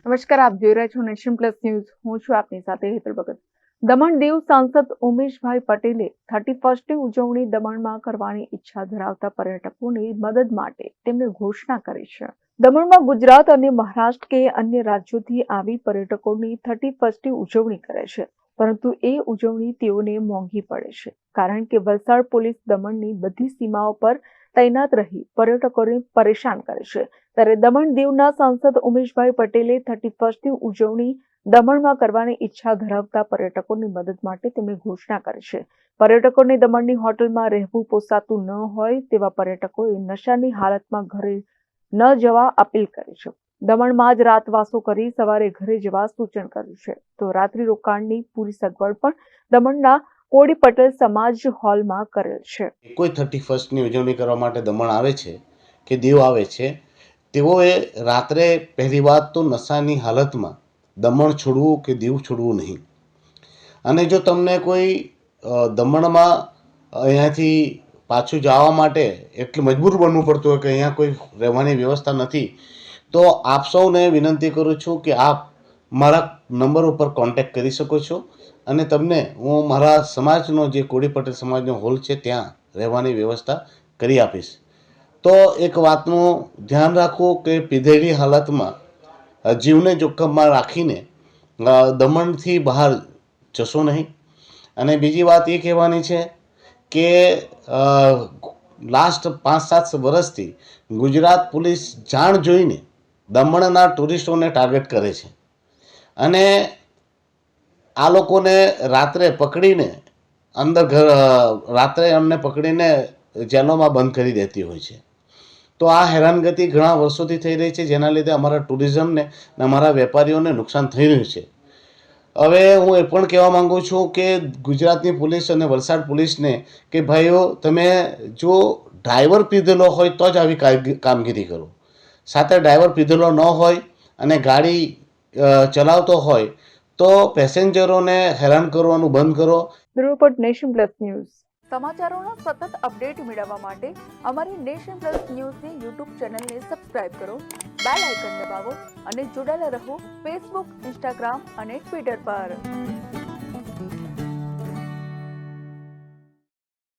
નમસ્કાર, આપ જોઈ રહ્યા છો નેશન પ્લસ ન્યૂઝ. હું છું આપની સાથે હેતલ ભગત. દમણ દીવ સાંસદ ઉમેશભાઈ પટેલે 31મી ઉજવણી દમણમાં કરવાની ઈચ્છા ધરાવતા પર્યટકોની મદદ માટે તેમણે ઘોષણા કરી છે. દમણમાં ગુજરાત અને મહારાષ્ટ્ર કે અન્ય રાજ્યોથી આવી પર્યટકોની 31મી ઉજવણી કરે છે, પરંતુ એ ઉજવણી તેઓને મોંઘી પડે છે, કારણ કે વલસાડ પોલીસ દમણની બધી સીમાઓ પર તૈનાત રહી પર્યટકોને પરેશાન કરે છે. ત્યારે દમણ દીવના સાંસદ ઉમેશભાઈ પટેલે 31મી ઉજવણી દમણમાં કરવાની ઈચ્છા ધરાવતા પર્યટકોની મદદ માટે તેમણે ઘોષણા કરી છે. પર્યટકોને દમણની હોટલમાં રહેવું પોસાતું ન હોય તેવા પર્યટકોએ નશાની હાલતમાં ઘરે ન જવા અપીલ કરી છે. દમણમાં જ રાતવાસો કરી સવારે ઘરે જવા સૂચન કર્યું છે. તો રાત્રિ રોકાણની પૂરી સગવડ પણ દમણના કોળી પટેલ સમાજ હોલમાં કરેલ છે. કોઈ 31મી ઉજવણી કરવા માટે દમણ આવે છે કે દીવ આવે છે, તેઓએ રાત્રે પહેલી વાત તો નશાની હાલતમાં દમણ છોડવું કે દીવ છોડવું નહીં. અને જો તમને કોઈ દમણમાં અહીંયાથી પાછું જવા માટે એટલું મજબૂર બનવું પડતું હોય કે અહીંયા કોઈ રહેવાની વ્યવસ્થા નથી, તો આપ સૌને વિનંતી કરું છું કે આપ મારા નંબર ઉપર કોન્ટેક્ટ કરી શકો છો અને તમને હું મારા સમાજનો જે કોળી પટેલ સમાજનો હોલ છે ત્યાં રહેવાની વ્યવસ્થા કરી આપીશ. તો એક વાતનું ધ્યાન રાખવું કે પીધેલી હાલતમાં જીવને જોખમમાં રાખીને દમણથી બહાર જશો નહીં. અને બીજી વાત એ કહેવાની છે કે લાસ્ટ 5-7 વર્ષથી ગુજરાત પોલીસ જાણ જોઈને દમણના ટુરિસ્ટોને ટાર્ગેટ કરે છે અને આ લોકોને રાત્રે પકડીને રાત્રે અમને પકડીને જેલોમાં બંધ કરી દેતી હોય છે. તો આ હેરાનગતિ ઘણા વર્ષોથી થઈ રહી છે, જેના લીધે અમારા ટુરિઝમને અને અમારા વેપારીઓને નુકસાન થઈ રહ્યું છે. હવે હું એ પણ કહેવા માગું છું કે ગુજરાતની પોલીસ અને વલસાડ પોલીસને કે ભાઈઓ, તમે જો ડ્રાઈવર પીધેલો હોય તો જ આવી કામગીરી કરો. સાથે ડ્રાઈવર પીધેલો ન હોય અને ગાડી ચલાવતો હોય તો પેસેન્જરોને હેરાન કરવાનું બંધ કરો. Bureau report, nation plus news. સમાચારોના સતત અપડેટ મેળવવા માટે અમારી નેશન પ્લસ ન્યૂઝની યુટ્યુબ ચેનલને સબસ્ક્રાઇબ કરો, બેલ આઇકન દબાવો અને જોડાયેલા રહો ફેસબુક, ઇન્સ્ટાગ્રામ અને ટ્વિટર પર.